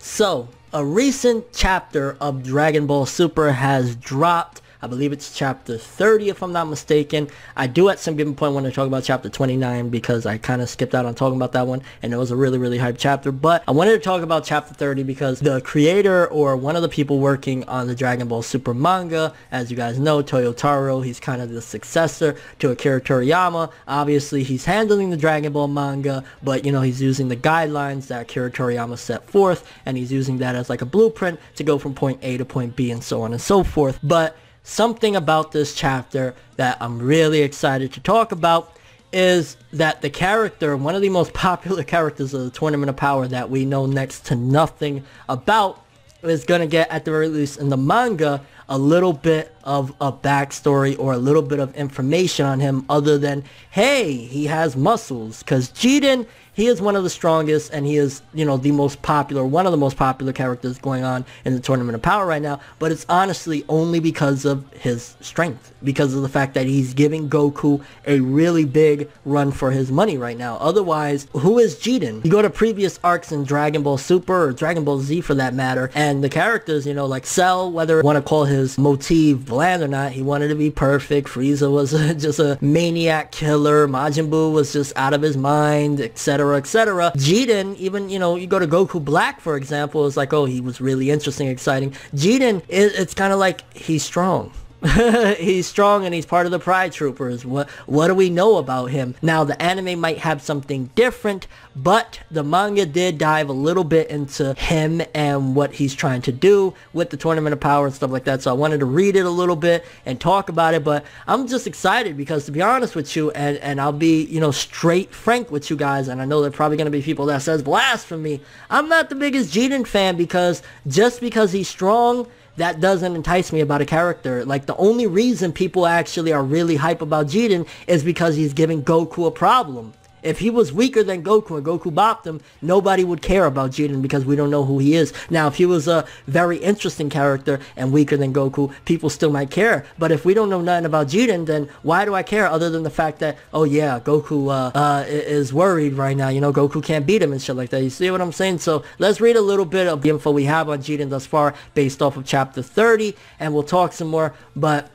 So, a recent chapter of Dragon Ball Super has dropped. I believe it's chapter 30 if I'm not mistaken. I do at some given point want to talk about chapter 29 because I kind of skipped out on talking about that one and it was a really hype chapter. But I wanted to talk about chapter 30 because the creator or one of the people working on the Dragon Ball Super manga, as you guys know, Toyotaro, he's kind of the successor to Akira Toriyama. Obviously he's handling the Dragon Ball manga, but you know, he's using the guidelines that Akira Toriyama set forth and he's using that as like a blueprint to go from point A to point B and so on and so forth. But something about this chapter that I'm really excited to talk about is that the character, one of the most popular characters of the Tournament of Power that we know next to nothing about, is going to get, at the very least in the manga, a little bit of a backstory or a little bit of information on him other than, hey, he has muscles. Because Jiren, he is one of the strongest and he is, you know, the most popular, one of the most popular characters going on in the Tournament of Power right now. But it's honestly only because of his strength, because of the fact that he's giving Goku a really big run for his money right now. Otherwise, who is Jiren? You go to previous arcs in Dragon Ball Super or Dragon Ball Z for that matter, and the characters, you know, like Cell, whether you want to call his motif bland or not, he wanted to be perfect. Frieza was just a maniac killer. Majin Buu was just out of his mind, etc. etc. Jiren, even, you know, you go to Goku Black, for example, it's like, oh, he was really interesting, exciting. Jiren, it's kind of like, he's strong. He's strong and he's part of the Pride Troopers. What do we know about him? Now, the anime might have something different, but the manga did dive a little bit into him and what he's trying to do with the Tournament of Power and stuff like that. So I wanted to read it a little bit and talk about it, but I'm just excited because, to be honest with you, and I'll be, you know, straight frank with you guys, and I know there are probably going to be people that says blasphemy. I'm not the biggest Jiren fan because just because he's strong, that doesn't entice me about a character. Like, the only reason people actually are really hype about Jiren is because he's giving Goku a problem. If he was weaker than Goku and Goku bopped him, nobody would care about Jiren because we don't know who he is. Now, if he was a very interesting character and weaker than Goku, people still might care. But if we don't know nothing about Jiren, then why do I care other than the fact that, oh yeah, Goku is worried right now. You know, Goku can't beat him and shit like that. You see what I'm saying? So let's read a little bit of the info we have on Jiren thus far based off of chapter 30, and we'll talk some more. But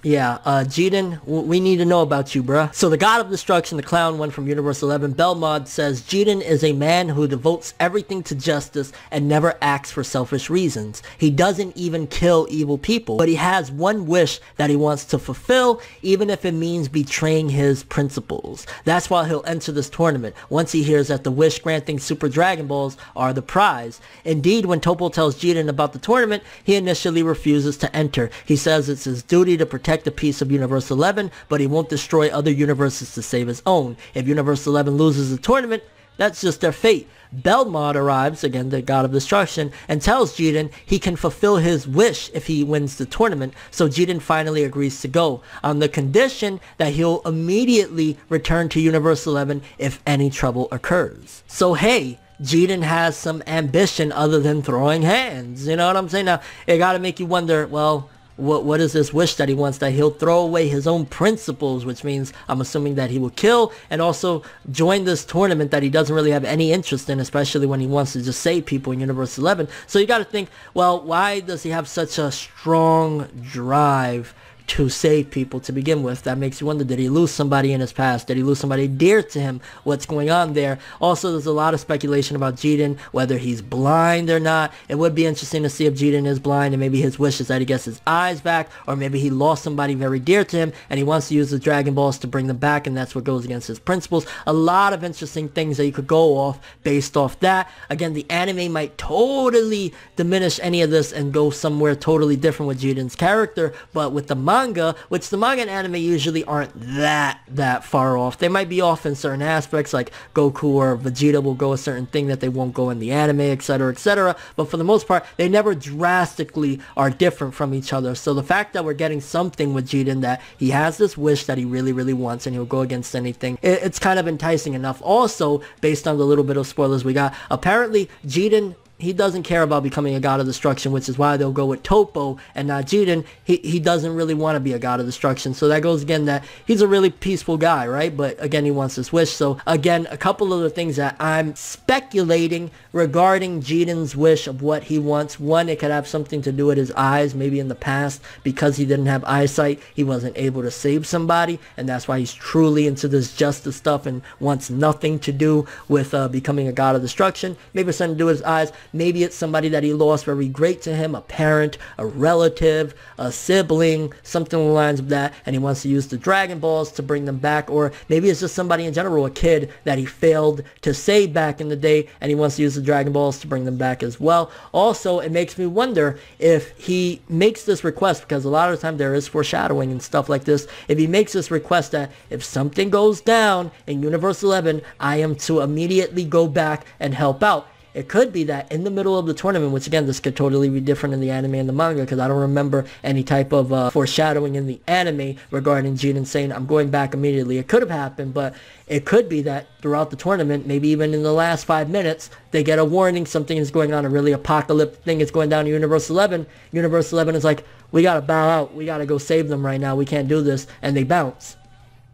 yeah, Jiren, we need to know about you, bruh. So the God of Destruction, the Clown one from Universe 11, Belmod, says, Jiren is a man who devotes everything to justice and never acts for selfish reasons. He doesn't even kill evil people, but he has one wish that he wants to fulfill, even if it means betraying his principles. That's why he'll enter this tournament, once he hears that the wish-granting Super Dragon Balls are the prize. Indeed, when Topo tells Jiren about the tournament, he initially refuses to enter. He says it's his duty to protect the peace of Universe 11, but he won't destroy other universes to save his own. If Universe 11 loses the tournament, that's just their fate. Belmod arrives, again the God of Destruction, and tells Jiren he can fulfill his wish if he wins the tournament, so Jiren finally agrees to go, on the condition that he'll immediately return to Universe 11 if any trouble occurs. So hey, Jiren has some ambition other than throwing hands, you know what I'm saying? Now, it gotta make you wonder, well, what is this wish that he wants? That he'll throw away his own principles, which means I'm assuming that he will kill and also join this tournament that he doesn't really have any interest in, especially when he wants to just save people in Universe 11. So you got to think, well, why does he have such a strong drive to save people to begin with? That makes you wonder, did he lose somebody in his past? Did he lose somebody dear to him? What's going on there? Also, there's a lot of speculation about Jiren, whether he's blind or not. It would be interesting to see if Jiren is blind and maybe his wish is that he gets his eyes back, or maybe he lost somebody very dear to him and he wants to use the Dragon Balls to bring them back, and that's what goes against his principles. A lot of interesting things that you could go off based off that. Again, the anime might totally diminish any of this and go somewhere totally different with Jiren's character, but with the manga, which the manga and anime usually aren't that far off. They might be off in certain aspects, like Goku or Vegeta will go a certain thing that they won't go in the anime, etc, etc, but for the most part, they never drastically are different from each other. So the fact that we're getting something with Jiren, that he has this wish that he really wants and he'll go against anything, it's kind of enticing enough. Also, based on the little bit of spoilers we got, apparently Jiren, he doesn't care about becoming a god of destruction, which is why they'll go with Toppo and not Jiren. He doesn't really want to be a god of destruction. So that goes again that he's a really peaceful guy, right? But again, he wants this wish. So again, a couple of the things that I'm speculating regarding Jiren's wish of what he wants. One, it could have something to do with his eyes. Maybe in the past, because he didn't have eyesight, he wasn't able to save somebody. And that's why he's truly into this justice stuff and wants nothing to do with becoming a god of destruction. Maybe it's something to do with his eyes. Maybe it's somebody that he lost very great to him, a parent, a relative, a sibling, something along the lines of that, and he wants to use the Dragon Balls to bring them back. Or maybe it's just somebody in general, a kid that he failed to save back in the day, and he wants to use the Dragon Balls to bring them back as well. Also, it makes me wonder if he makes this request, because a lot of the time there is foreshadowing and stuff like this, if he makes this request that if something goes down in Universe 11, I am to immediately go back and help out. It could be that in the middle of the tournament, which again, this could totally be different in the anime and the manga, because I don't remember any type of foreshadowing in the anime regarding Jiren saying, I'm going back immediately. It could have happened, but it could be that throughout the tournament, maybe even in the last 5 minutes, they get a warning, something is going on, a really apocalyptic thing is going down in Universe 11. Universe 11 is like, we gotta bow out, we gotta go save them right now, we can't do this, and they bounce.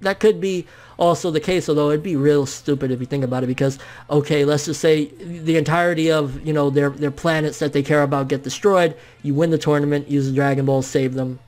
That could be also the case, although it'd be real stupid if you think about it, because, okay, let's just say the entirety of, you know, their planets that they care about get destroyed. You win the tournament, use the Dragon Ball, save them.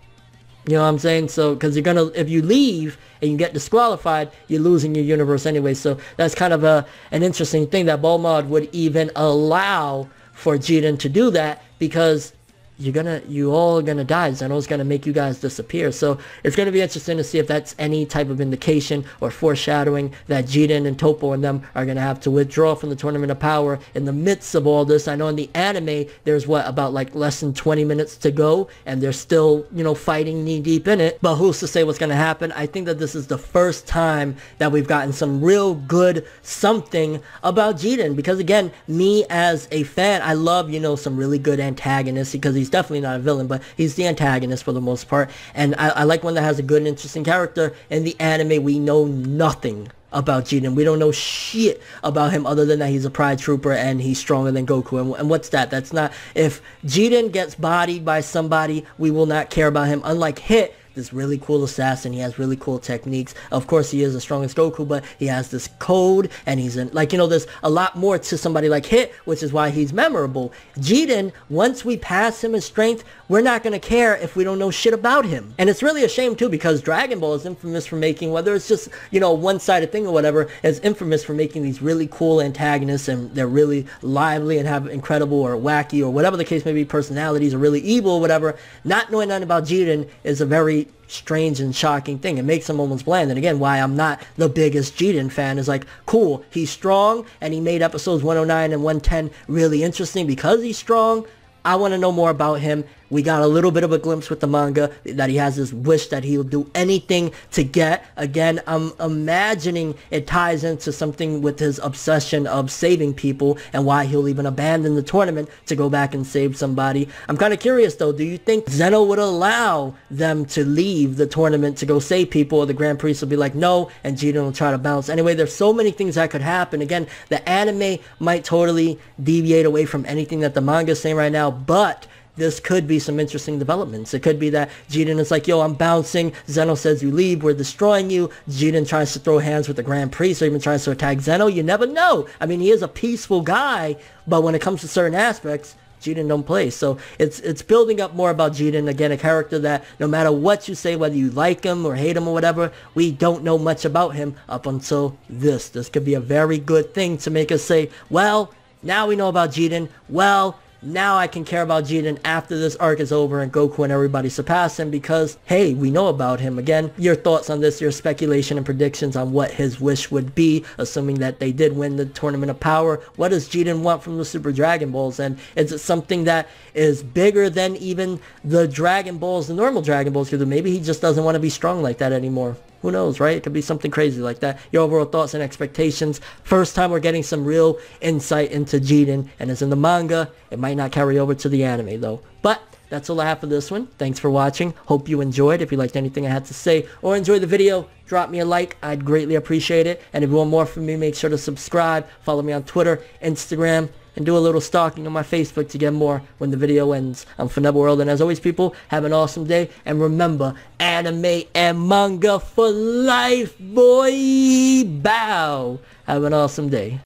You know what I'm saying? So, because you're gonna, if you leave and you get disqualified, you're losing your universe anyway. So that's kind of an interesting thing that Bulma would even allow for Jiren to do that, because you all gonna die. Zeno's gonna make you guys disappear. So it's gonna be interesting to see if that's any type of indication or foreshadowing that Jiren and Toppo and them are gonna have to withdraw from the Tournament of Power in the midst of all this. I know in the anime there's about like less than 20 minutes to go, and they're still, you know, fighting knee deep in it. But who's to say what's gonna happen? I think that this is the first time that we've gotten some real good something about Jiren, because again, me as a fan, I love, you know, some really good antagonists, because he's definitely not a villain, but he's the antagonist for the most part, and I like one that has a good and interesting character. In the anime, we know nothing about Jiren. We don't know shit about him other than that he's a pride trooper and he's stronger than Goku. And what's that? That's not... If Jiren gets bodied by somebody, we will not care about him. Unlike Hit, this really cool assassin, he has really cool techniques. Of course, he is the strongest Goku, but he has this code, and he's in, like, you know, there's a lot more to somebody like Hit, which is why he's memorable. Jiren, once we pass him in strength, we're not going to care if we don't know shit about him. And it's really a shame, too, because Dragon Ball is infamous for making, whether it's just, you know, one-sided thing or whatever, is infamous for making these really cool antagonists, and they're really lively and have incredible or wacky or whatever the case may be, personalities, or really evil or whatever. Not knowing nothing about Jiren is a very strange and shocking thing. It makes him almost bland. And again, why I'm not the biggest Jiren fan is like, cool, he's strong, and he made episodes 109 and 110 really interesting because he's strong. I want to know more about him. We got a little bit of a glimpse with the manga that he has this wish that he'll do anything to get. Again, I'm imagining it ties into something with his obsession of saving people and why he'll even abandon the tournament to go back and save somebody. I'm kind of curious though, do you think Zeno would allow them to leave the tournament to go save people, or the Grand Priest will be like, no, and Jiren will try to bounce? Anyway, there's so many things that could happen. Again, the anime might totally deviate away from anything that the manga is saying right now, but this could be some interesting developments. It could be that Jiren is like, yo, I'm bouncing. Zeno says you leave, we're destroying you. Jiren tries to throw hands with the Grand Priest, or even tries to attack Zeno. You never know. I mean, he is a peaceful guy, but when it comes to certain aspects, Jiren don't play. So it's building up more about Jiren. Again, a character that no matter what you say, whether you like him or hate him or whatever, we don't know much about him up until this. This could be a very good thing to make us say, well, now we know about Jiren. Well, now I can care about Jiren after this arc is over and Goku and everybody surpass him, because, hey, we know about him. Again, your thoughts on this, your speculation and predictions on what his wish would be, assuming that they did win the Tournament of Power. What does Jiren want from the Super Dragon Balls? And is it something that is bigger than even the Dragon Balls, the normal Dragon Balls could do? Maybe he just doesn't want to be strong like that anymore. Who knows, right? It could be something crazy like that. Your overall thoughts and expectations. First time we're getting some real insight into Jiren, and it's in the manga. It might not carry over to the anime, though. But that's all I have for this one. Thanks for watching. Hope you enjoyed. If you liked anything I had to say or enjoyed the video, drop me a like. I'd greatly appreciate it. And if you want more from me, make sure to subscribe. Follow me on Twitter, Instagram, and do a little stalking on my Facebook to get more when the video ends. I'm ForneverWorld, and as always, people, have an awesome day, and remember, anime and manga for life, boy! Bow! Have an awesome day.